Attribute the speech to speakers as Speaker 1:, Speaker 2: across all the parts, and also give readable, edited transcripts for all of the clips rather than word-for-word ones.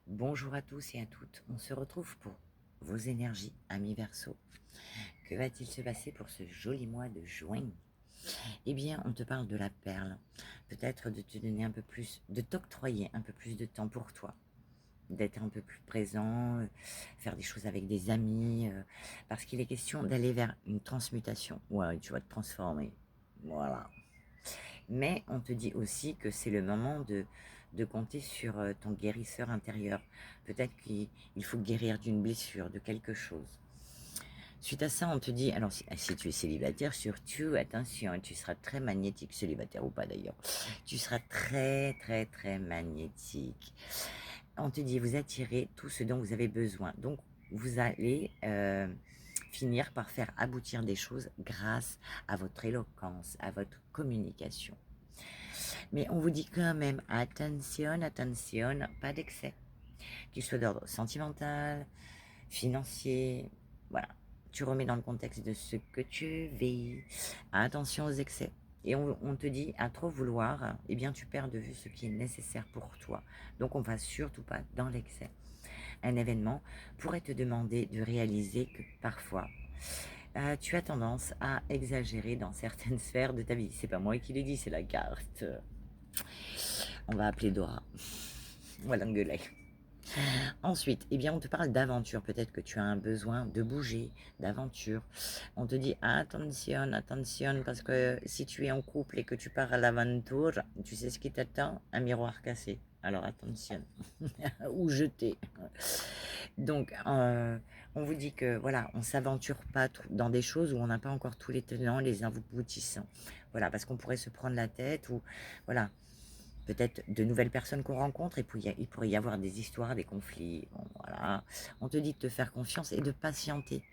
Speaker 1: Bonjour à tous et à toutes, on se retrouve pour vos énergies, amis Verseau. Que va-t-il se passer pour ce joli mois de juin? Eh bien, on te parle de la perle, peut-être de te donner un peu plus, de t'octroyer un peu plus de temps pour toi, d'être un peu plus présent, faire des choses avec des amis, parce qu'il est question d'aller vers une transmutation. Ouais, tu vas te transformer. Voilà. Mais on te dit aussi que c'est le moment de compter sur ton guérisseur intérieur. Peut-être qu'il faut guérir d'une blessure, de quelque chose. Suite à ça, on te dit, alors si tu es célibataire, surtout, attention, tu seras très magnétique, célibataire ou pas d'ailleurs, tu seras très très très magnétique. On te dit, vous attirez tout ce dont vous avez besoin. Donc, vous allez finir par faire aboutir des choses grâce à votre éloquence, à votre communication. Mais on vous dit quand même, attention, attention, pas d'excès. Qu'il soit d'ordre sentimental, financier, voilà. Tu remets dans le contexte de ce que tu vis. Attention aux excès. Et on te dit, à trop vouloir, eh bien tu perds de vue ce qui est nécessaire pour toi. Donc on va surtout pas dans l'excès. Un événement pourrait te demander de réaliser que parfois, tu as tendance à exagérer dans certaines sphères de ta vie. C'est pas moi qui l'ai dit, c'est la carte. On va appeler Dora. On va l'engueuler. Ensuite, eh bien, on te parle d'aventure. Peut-être que tu as un besoin de bouger, d'aventure. On te dit attention, attention, parce que si tu es en couple et que tu pars à l'aventure, tu sais ce qui t'attend? Un miroir cassé. Alors attention. Ou jeté. Donc, on vous dit que voilà, on s'aventure pas dans des choses où on n'a pas encore tous les tenants, les aboutissants. Voilà, parce qu'on pourrait se prendre la tête ou voilà, peut-être de nouvelles personnes qu'on rencontre, et puis il pourrait y avoir des histoires, des conflits. Bon, voilà. On te dit de te faire confiance et de patienter.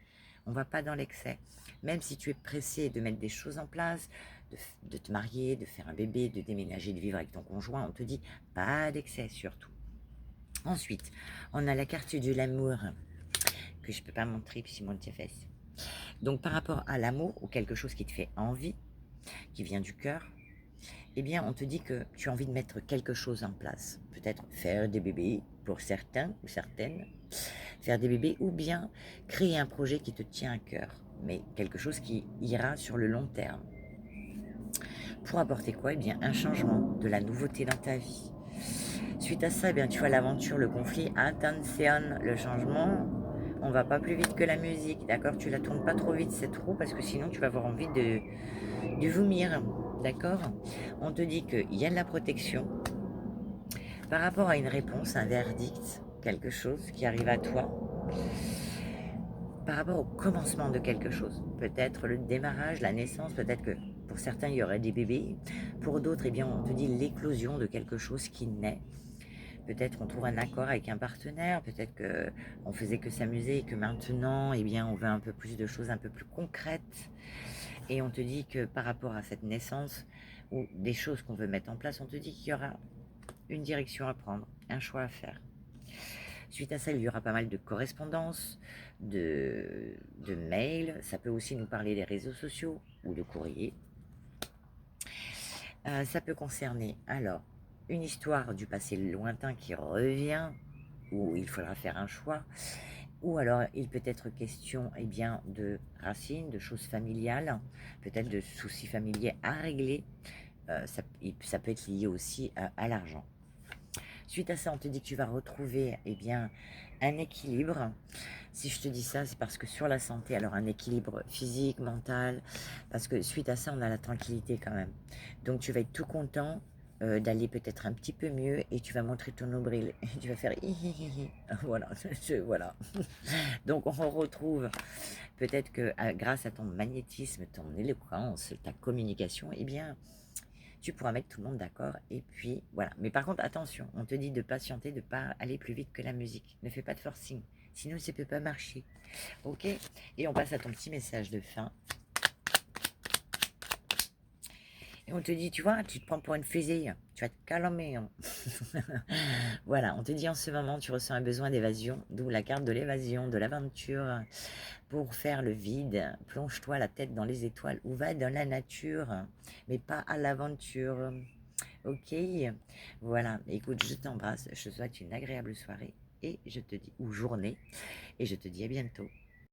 Speaker 1: On ne va pas dans l'excès. Même si tu es pressé de mettre des choses en place, de te marier, de faire un bébé, de déménager, de vivre avec ton conjoint, on te dit pas d'excès surtout. Ensuite, on a la carte de l'amour que je ne peux pas montrer puis mon tes fesses. Donc par rapport à l'amour ou quelque chose qui te fait envie, qui vient du cœur, eh bien, on te dit que tu as envie de mettre quelque chose en place. Peut-être faire des bébés pour certains ou certaines, faire des bébés, ou bien créer un projet qui te tient à cœur, mais quelque chose qui ira sur le long terme. Pour apporter quoi? Eh bien, un changement, de la nouveauté dans ta vie. Suite à ça, eh bien, tu vois l'aventure, le conflit, attention, le changement, on va pas plus vite que la musique, d'accord? Tu la tournes pas trop vite cette roue parce que sinon tu vas avoir envie de vomir, d'accord? On te dit qu'il y a de la protection par rapport à une réponse, un verdict, quelque chose qui arrive à toi, par rapport au commencement de quelque chose. Peut-être le démarrage, la naissance, peut-être que pour certains il y aurait des bébés, pour d'autres, eh bien, on te dit l'éclosion de quelque chose qui naît. Peut-être on trouve un accord avec un partenaire, peut-être qu'on faisait que s'amuser et que maintenant, eh bien, on veut un peu plus de choses un peu plus concrètes. Et on te dit que par rapport à cette naissance ou des choses qu'on veut mettre en place, on te dit qu'il y aura une direction à prendre, un choix à faire. Suite à ça, il y aura pas mal de correspondances, de mails. Ça peut aussi nous parler des réseaux sociaux ou de courrier. Ça peut concerner alors une histoire du passé lointain qui revient, où il faudra faire un choix, ou alors il peut être question eh bien, de racines, de choses familiales, peut-être de soucis familiers à régler. Ça peut être lié aussi à l'argent. Suite à ça, on te dit que tu vas retrouver eh bien, un équilibre. Si je te dis ça, c'est parce que sur la santé, alors un équilibre physique, mental, parce que suite à ça, on a la tranquillité quand même. Donc tu vas être tout content d'aller peut-être un petit peu mieux et tu vas montrer ton nombril et tu vas faire hihihi. Voilà, voilà. Donc on retrouve peut-être que grâce à ton magnétisme, ton éloquence, ta communication, eh bien, tu pourras mettre tout le monde d'accord. Et puis voilà. Mais par contre, attention, on te dit de patienter, de ne pas aller plus vite que la musique. Ne fais pas de forcing. Sinon, ça ne peut pas marcher. Ok? Et on passe à ton petit message de fin. Et on te dit, tu vois, tu te prends pour une fusée. Tu vas te calmer. Hein. Voilà, on te dit en ce moment, tu ressens un besoin d'évasion. D'où la carte de l'évasion, de l'aventure. Pour faire le vide, plonge-toi la tête dans les étoiles ou va dans la nature. Mais pas à l'aventure. Ok, voilà. Écoute, je t'embrasse. Je te souhaite une agréable soirée et je te dis, ou journée, et je te dis à bientôt.